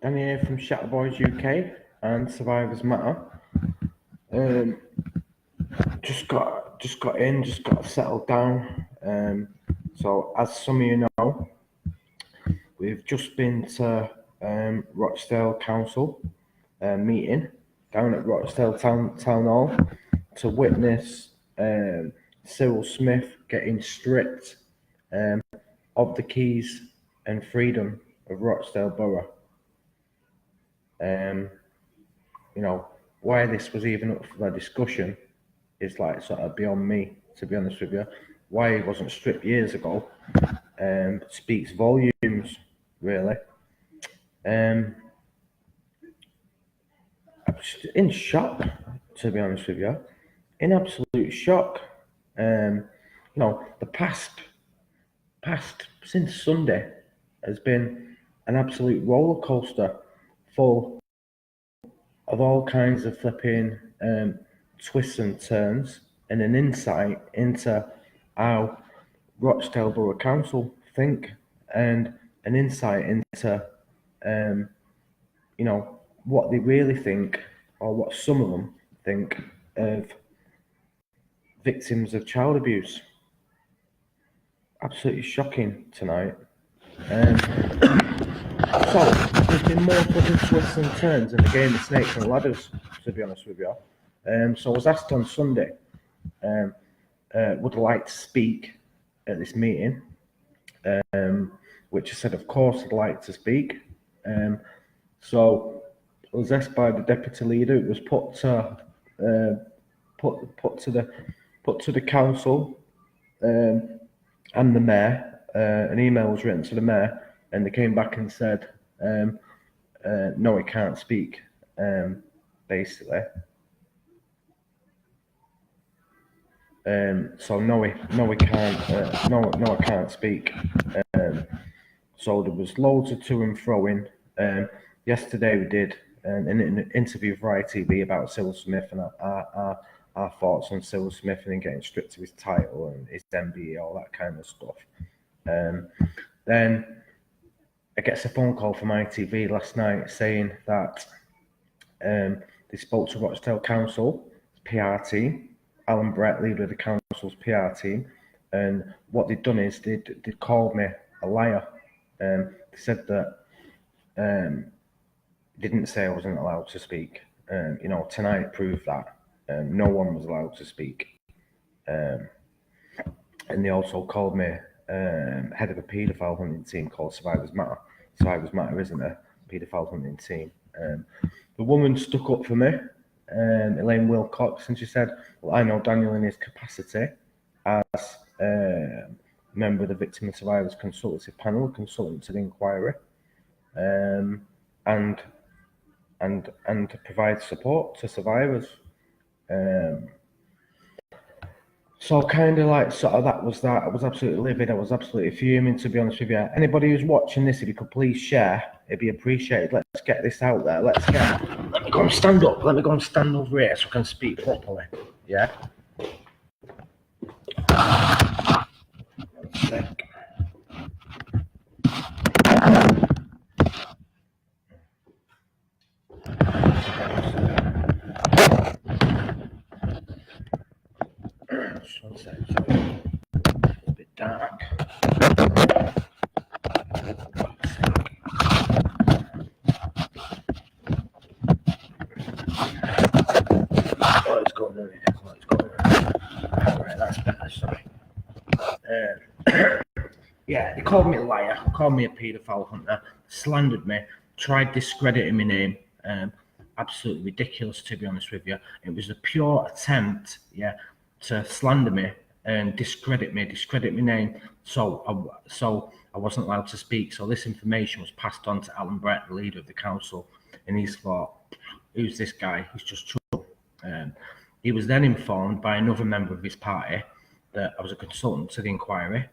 Danny here from Shatterboys UK and Survivors Matter. Just got settled down. So as some of you know, we've just been to Rochdale Council meeting down at Rochdale Townhall to witness Cyril Smith getting stripped of the keys and freedom of Rochdale Borough. Why this was even up for discussion is like sort of beyond me, to be honest with you. Why he wasn't stripped years ago speaks volumes, really. I'm just in shock, to be honest with you. In absolute shock. The past since Sunday has been an absolute roller coaster, full of all kinds of flipping twists and turns, and an insight into how Rochdale Borough Council think, and an insight into what they really think, or what some of them think, of victims of child abuse. Absolutely shocking tonight. So there's been more flipping twists and turns in the game of snakes and ladders, to be honest with you. So I was asked on Sunday, would I like to speak at this meeting? Which I said, of course, I'd like to speak. So I was asked by the deputy leader. It was put to the council and the mayor. An email was written to the mayor, and they came back and said, no, he can't speak, basically. So no, I can't speak. So there was loads of to and froing. Yesterday we did an interview for ITV about Cyril Smith and our thoughts on Cyril Smith and him getting stripped of his title and his MBE, all that kind of stuff. Then I get a phone call from ITV last night saying that they spoke to Rochdale Council PR team, Alan Brett, leader of the council's PR team, and what they'd done is they'd called me a liar. They said that didn't say I wasn't allowed to speak. Tonight proved that no one was allowed to speak. And they also called me head of a paedophile hunting team called Survivors Matter. Survivors Matter isn't a paedophile hunting team. The woman stuck up for me, Elaine Wilcox, and she said, well, I know Daniel in his capacity as member of the Victim and Survivors Consultative Panel, consultant to the inquiry, and to provide support to survivors. So kind of like sort of that was that. I was absolutely livid. I was absolutely fuming, to be honest with you. Anybody who's watching this, if you could please share, it'd be appreciated. Let's get this out there. Let me go and stand up. Let me go and stand over here so I can speak properly. Yeah. One sec. One sec. Sorry. A bit dark. Oh, it's going on. Alright, that's better. Sorry. Yeah, they called me a liar, called me a paedophile hunter, slandered me, tried discrediting my name. Absolutely ridiculous, to be honest with you. It was a pure attempt, to slander me and discredit my name. So I wasn't allowed to speak. So this information was passed on to Alan Brett, the leader of the council, and he's thought, who's this guy? He's just trouble. He was then informed by another member of his party that I was a consultant to the inquiry.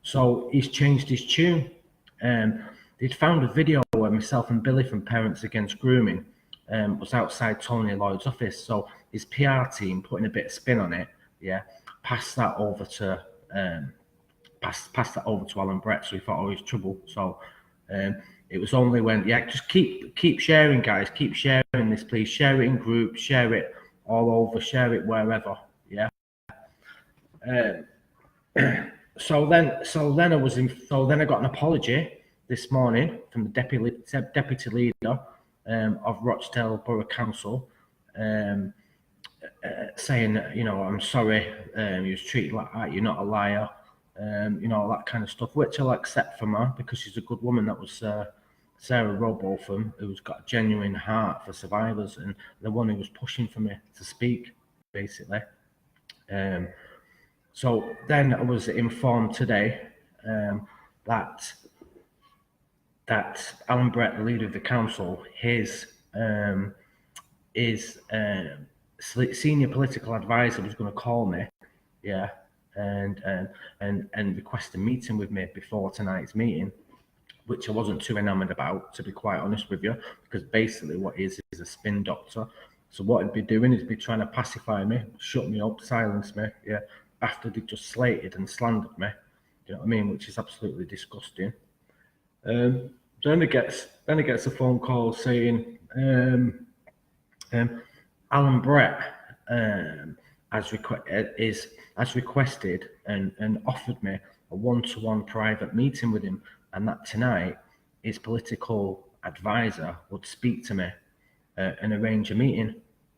So he's changed his tune. They'd found a video where myself and Billy from Parents Against Grooming was outside Tony Lloyd's office. So his PR team, putting a bit of spin on it, passed that over to passed that over to Alan Brett, so he thought, oh, he's trouble. So it was only when, just keep sharing, guys, keep sharing this, please. Share it in groups, share it all over, share it wherever, yeah. So then I got an apology this morning from the deputy leader of Rochdale Borough Council, saying, I'm sorry, you was treated like that, you're not a liar, all that kind of stuff, which I'll accept from her because she's a good woman. That was Sarah Robotham, who's got a genuine heart for survivors and the one who was pushing for me to speak, basically. So then I was informed today that Alan Brett, the leader of the council, his senior political advisor was going to call me, and request a meeting with me before tonight's meeting, which I wasn't too enamored about, to be quite honest with you, because basically what he is a spin doctor. So what he'd be doing is be trying to pacify me, shut me up, silence me, after they just slated and slandered me, you know what I mean, which is absolutely disgusting. Then he gets a phone call saying Alan Brett has requested and offered me a one-to-one private meeting with him, and that tonight his political advisor would speak to me and arrange a meeting.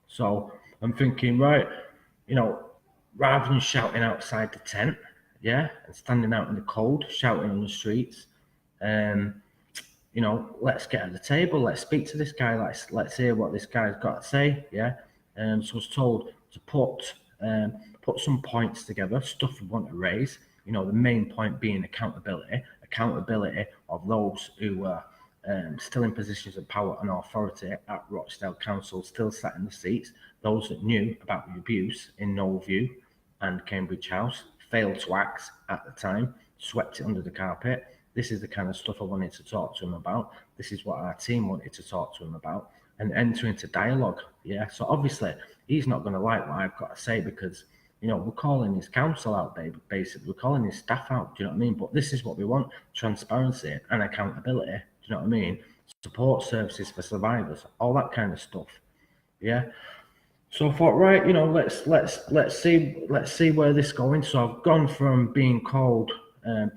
So I'm thinking, right, rather than shouting outside the tent, and standing out in the cold, shouting on the streets, let's get at the table, let's speak to this guy, let's hear what this guy's got to say, So I was told to put some points together, stuff we want to raise, the main point being accountability of those who were still in positions of power and authority at Rochdale Council, still sat in the seats, those that knew about the abuse in Knowlview and Cambridge House, failed to act at the time, swept it under the carpet. This is the kind of stuff I wanted to talk to him about. This is what our team wanted to talk to him about, and enter into dialogue. So obviously he's not going to like what I've got to say because, we're calling his council out, basically. We're calling his staff out, do you know what I mean? But this is what we want: transparency and accountability, do you know what I mean? Support services for survivors, all that kind of stuff. So I thought, right, let's see where this is going. So I've gone from being called a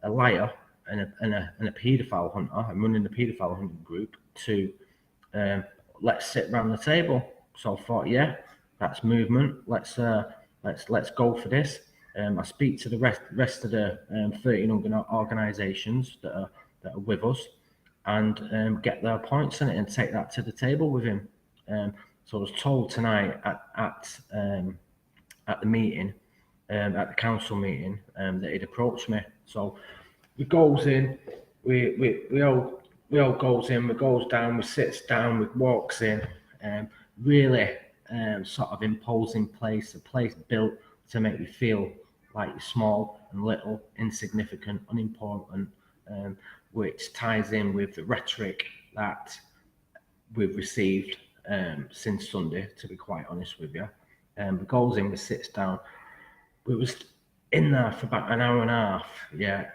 liar and a paedophile hunter, I'm running the paedophile hunting group, to let's sit around the table. So I thought, that's movement. Let's go for this. I speak to the rest of the 13 organisations that are with us, and get their points in it and take that to the table with him. So I was told tonight at the meeting, at the council meeting, that he'd approached me. So we goes in, we all goes in, we goes down, we sits down, we walks in, really sort of imposing place, a place built to make you feel like you're small and little, insignificant, unimportant, which ties in with the rhetoric that we've received since Sunday, to be quite honest with you. We goes in, we sits down. We was in there for about an hour and a half,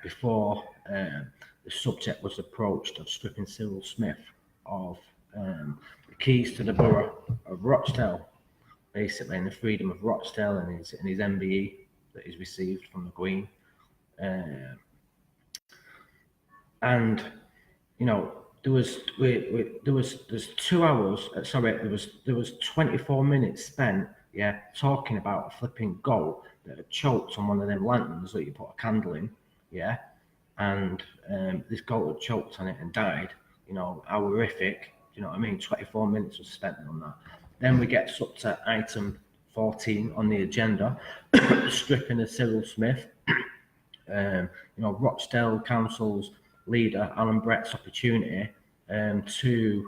before the subject was approached of stripping Cyril Smith of the keys to the Borough of Rochdale, basically, and the freedom of Rochdale and his MBE that he's received from the Queen. And there was 2 hours. There was 24 minutes spent, talking about a flipping goat that had choked on one of them lanterns that you put a candle in, and this goat had choked on it and died. How horrific. Do you know what I mean? 24 minutes was spent on that. Then we get up to item 14 on the agenda, stripping of Cyril Smith. Rochdale Council's leader, Alan Brett's opportunity to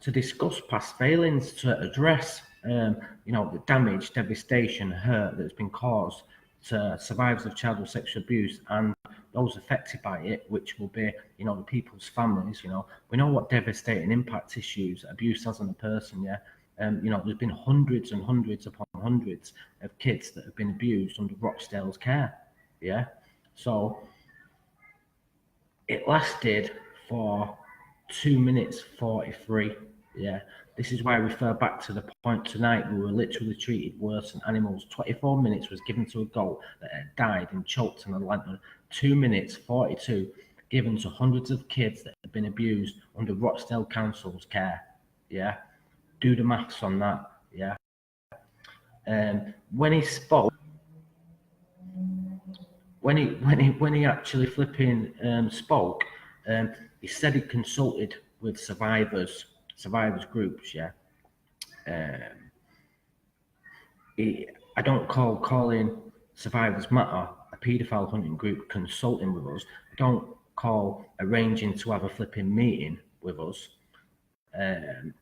discuss past failings, to address the damage, devastation, hurt that's been caused to survivors of childhood sexual abuse and those affected by it, which will be the people's families. We know what devastating impact issues abuse has on a person. There's been hundreds and hundreds upon hundreds of kids that have been abused under Rochdale's care. yeah. So it lasted for 2 minutes 43. Yeah. This is why I refer back to the point tonight. We were literally treated worse than animals. 24 minutes was given to a goat that had died and choked on a lantern. 2 minutes 42 given to hundreds of kids that had been abused under Rochdale Council's care. Yeah. Do the maths on that. Yeah. When he spoke, when he actually flipping spoke, he said he consulted with survivors groups. Yeah. I don't calling Survivors Matter a paedophile hunting group consulting with us. I don't call arranging to have a flipping meeting with us,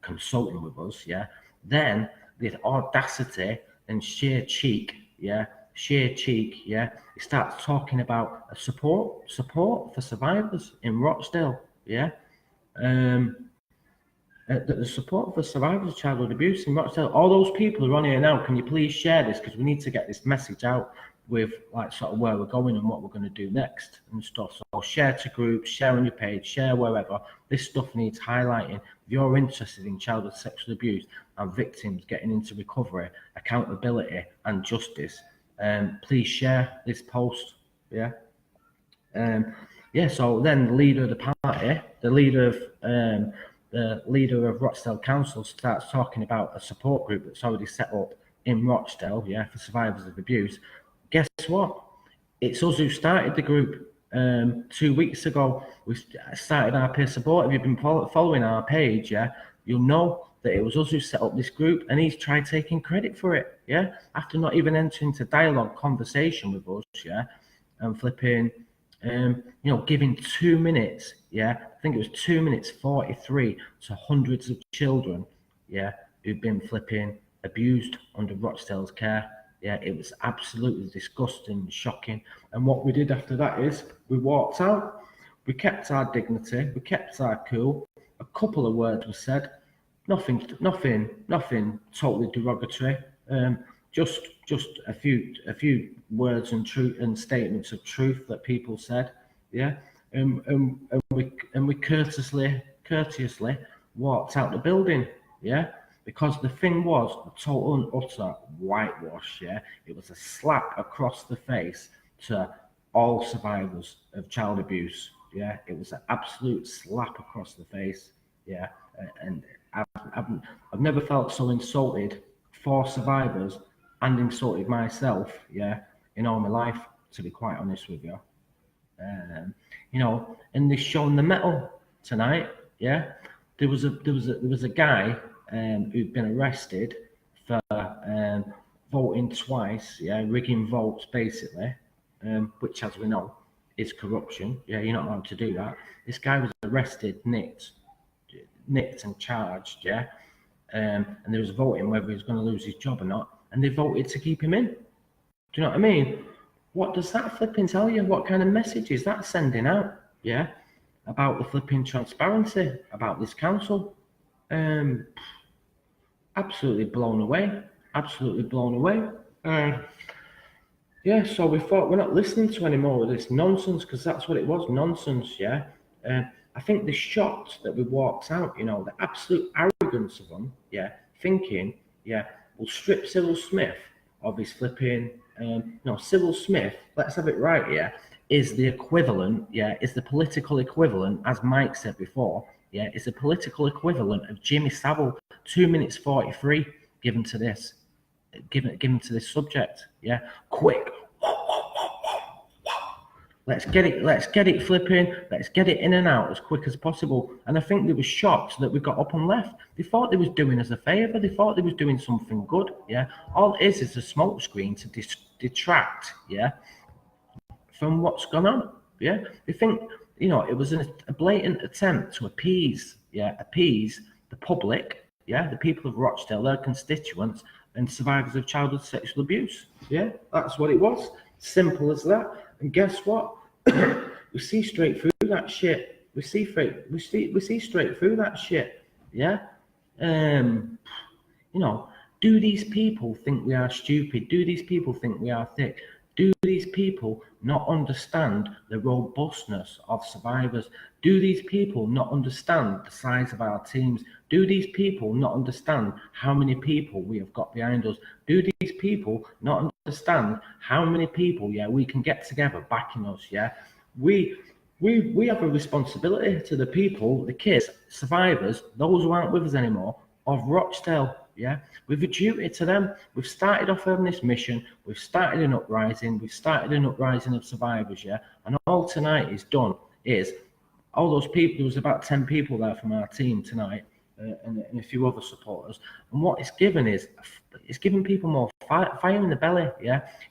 consulting with us. Yeah. Then the audacity and sheer cheek. Yeah. Yeah. He starts talking about a support for survivors in Rochdale. Yeah. The support for survivors of childhood abuse in Rochdale. All those people who are on here now, can you please share this? Because we need to get this message out with like sort of where we're going and what we're going to do next and stuff. So share to groups, share on your page, share wherever. This stuff needs highlighting. If you're interested in childhood sexual abuse and victims getting into recovery, accountability and justice, please share this post. Yeah. So then the leader of the party, the leader of Rochdale Council starts talking about a support group that's already set up in Rochdale, yeah, for survivors of abuse. Guess what? It's us who started the group 2 weeks ago. We started our peer support. If you've been following our page, yeah, you'll know that it was us who set up this group, and he's tried taking credit for it, yeah, after not even entering into dialogue, conversation with us, yeah, and flipping, giving 2 minutes, yeah, I think it was 2 minutes 43 to hundreds of children, yeah, who've been flipping abused under Rochdale's care. Yeah, it was absolutely disgusting and shocking. And what we did after that is we walked out, we kept our dignity, we kept our cool. A couple of words were said, nothing totally derogatory. Just a few words and statements of truth that people said. Yeah, and we courteously walked out the building. Yeah. Because the thing was a total and utter whitewash, yeah? It was a slap across the face to all survivors of child abuse, yeah? It was an absolute slap across the face, yeah? And I've never felt so insulted for survivors and insulted myself, yeah, in all my life, to be quite honest with you. And they've shown the medal tonight, yeah? There was a guy who'd been arrested for voting twice, yeah, rigging votes basically, which, as we know, is corruption. Yeah, you're not allowed to do that. This guy was arrested, nicked and charged, yeah, and there was voting whether he was going to lose his job or not, and they voted to keep him in. Do you know what I mean? What does that flipping tell you? What kind of message is that sending out? Yeah, about the flipping transparency about this council. Absolutely blown away. So we thought we're not listening to any more of this nonsense, because that's what it was, nonsense, yeah. I think they're shocked that we walked out, the absolute arrogance of them, yeah, thinking, yeah, we'll strip Cyril Smith of his flipping, Cyril Smith, let's have it right here, is the equivalent, yeah, is the political equivalent, as Mike said before, yeah, it's a political equivalent of Jimmy Savile, 2 minutes 43 given to this subject. Yeah, quick. Let's get it flipping. Let's get it in and out as quick as possible. And I think they were shocked that we got up and left. They thought they was doing us a favour. They thought they was doing something good. Yeah, all it is a smoke screen to detract. Yeah, from what's gone on. Yeah, they think it was a blatant attempt to appease the public. Yeah, the people of Rochdale, their constituents, and survivors of childhood sexual abuse. Yeah, that's what it was. Simple as that. And guess what? We see straight through that shit. We see straight through that shit. Yeah. Do these people think we are stupid? Do these people think we are thick? Do these people not understand the robustness of survivors? Do these people not understand the size of our teams? Do these people not understand how many people we have got behind us? Do these people not understand how many people, we can get together backing us, We have a responsibility to the people, the kids, survivors, those who aren't with us anymore, of Rochdale. We've a duty to them. We've started off on this mission. We've started an uprising. We've started an uprising of survivors. And all tonight is done is all those people. There was about 10 people there from our team tonight, and a few other supporters. And what it's given is it's giving people more fire in the belly.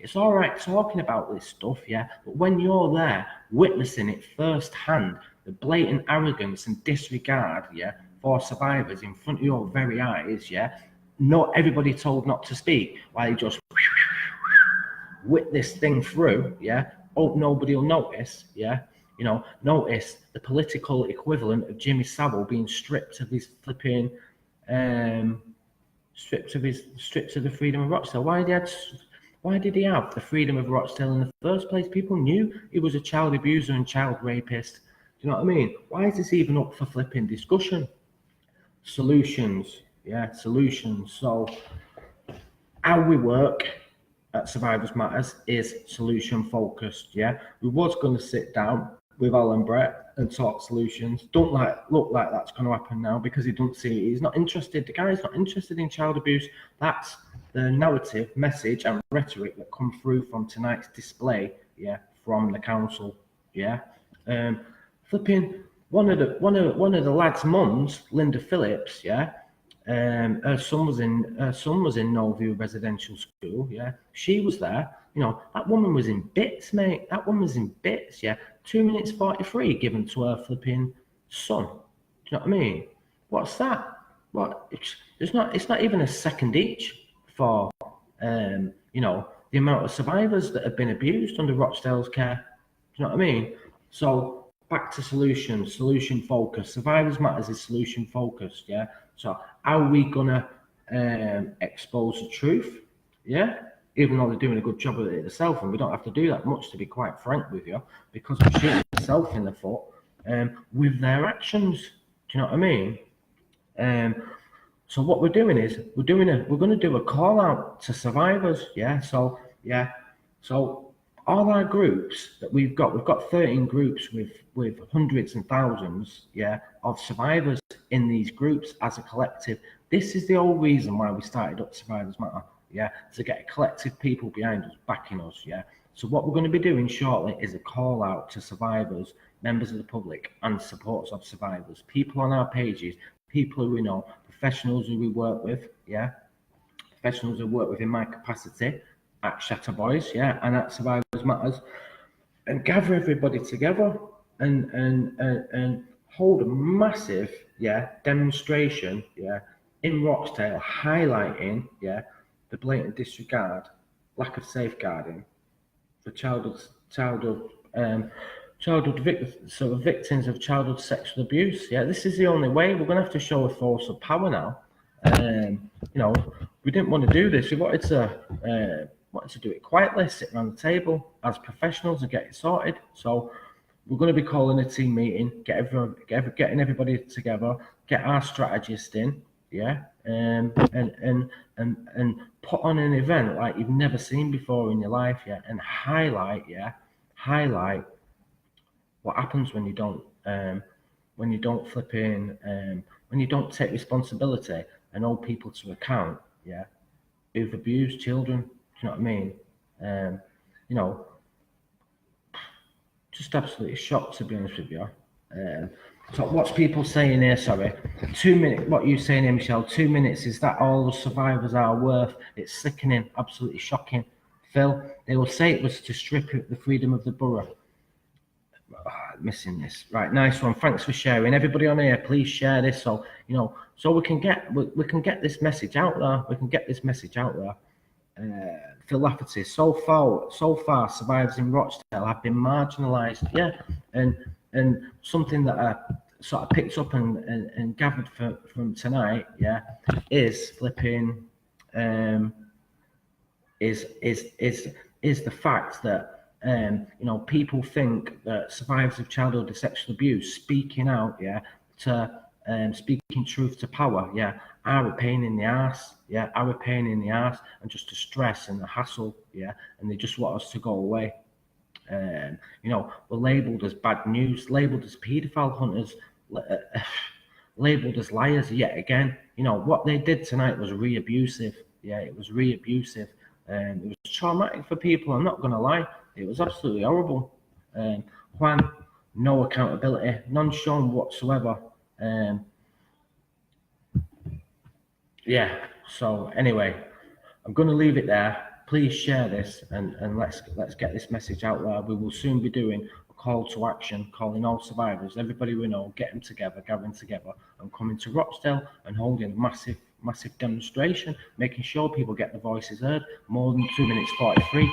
It's all right talking about this stuff. But when you're there witnessing it firsthand, the blatant arrogance and disregard, for survivors in front of your very eyes, not everybody told not to speak, while you just whip this thing through, hope nobody will notice, notice the political equivalent of Jimmy Savile being stripped of his flipping, stripped of the freedom of Rochdale. Why did he have the freedom of Rochdale in the first place? People knew he was a child abuser and child rapist. Do you know what I mean? Why is this even up for flipping discussion? Solutions, solutions. So how we work at Survivors Matters is solution focused. We was going to sit down with Alan Brett and talk solutions. Don't look like that's going to happen now, because he don't see it. He's not interested. The guy's not interested in child abuse. That's the narrative, message, and rhetoric that come through from tonight's display. From the council. Flipping. One of the lads' mums, Linda Phillips, her son was in Norview Residential School, she was there. That woman was in bits, mate. That woman was in bits, 2 minutes 43 given to her flipping son. Do you know what I mean? What's that? It's not even a second each for the amount of survivors that have been abused under Rochdale's care. Do you know what I mean? So back to solutions, solution focus. Survivors Matters is solution focused, So how are we gonna expose the truth? Even though they're doing a good job of it themselves, and we don't have to do that much, to be quite frank with you, because we're shooting ourselves in the foot with their actions. Do you know what I mean? So what we're doing is we're going to do a call out to survivors. So all our groups that we've got 13 groups with hundreds and thousands, of survivors in these groups as a collective. This is the whole reason why we started up Survivors Matter, to get a collective people behind us, backing us, So what we're going to be doing shortly is a call out to survivors, members of the public, and supporters of survivors, people on our pages, people who we know, professionals who we work with, professionals who work with in my capacity at Shatter Boys, and at Survivors Matters, and gather everybody together and hold a massive, demonstration, in Rochdale, highlighting, the blatant disregard, lack of safeguarding for victims of childhood sexual abuse. This is the only way. We're going to have to show a force of power now. We didn't want to do this. We wanted to do it quietly, sit around the table as professionals and get it sorted. So we're going to be calling a team meeting, getting everybody together, get our strategist in, and put on an event like you've never seen before in your life, and highlight what happens when you don't flip in, when you don't take responsibility and hold people to account, who've abused children. Do you know what I mean? Just absolutely shocked, to be honest with you. So what's people saying here? Sorry, 2 minutes. What are you saying here, Michelle? 2 minutes. Is that all the survivors are worth? It's sickening, absolutely shocking. Phil, they will say it was to strip the freedom of the borough. Missing this. Right, nice one. Thanks for sharing. Everybody on here, please share this, so so we can get this message out there. We can get this message out there. Phil Lafferty, so far, survivors in Rochdale have been marginalised. And something that I sort of picked up and gathered from tonight, is flipping, is is the fact that, you know, people think that survivors of childhood sexual abuse speaking out, yeah, to speaking truth to power, yeah, are a pain in the ass, yeah, are a pain in the ass, and just a stress and a hassle, yeah, and they just want us to go away. You know, we're labelled as bad news, labelled as paedophile hunters, labelled as liars yet again. You know, what they did tonight was re-abusive. Yeah, it was re-abusive. It was traumatic for people, I'm not going to lie. It was absolutely horrible. Juan, no accountability, none shown whatsoever. Yeah, so anyway, I'm going to leave it there. Please share this and let's get this message out there. We will soon be doing a call to action, calling all survivors, everybody we know, get them together, gathering together and coming to Rochdale and holding a massive demonstration, making sure people get their voices heard. More than 2 minutes 43.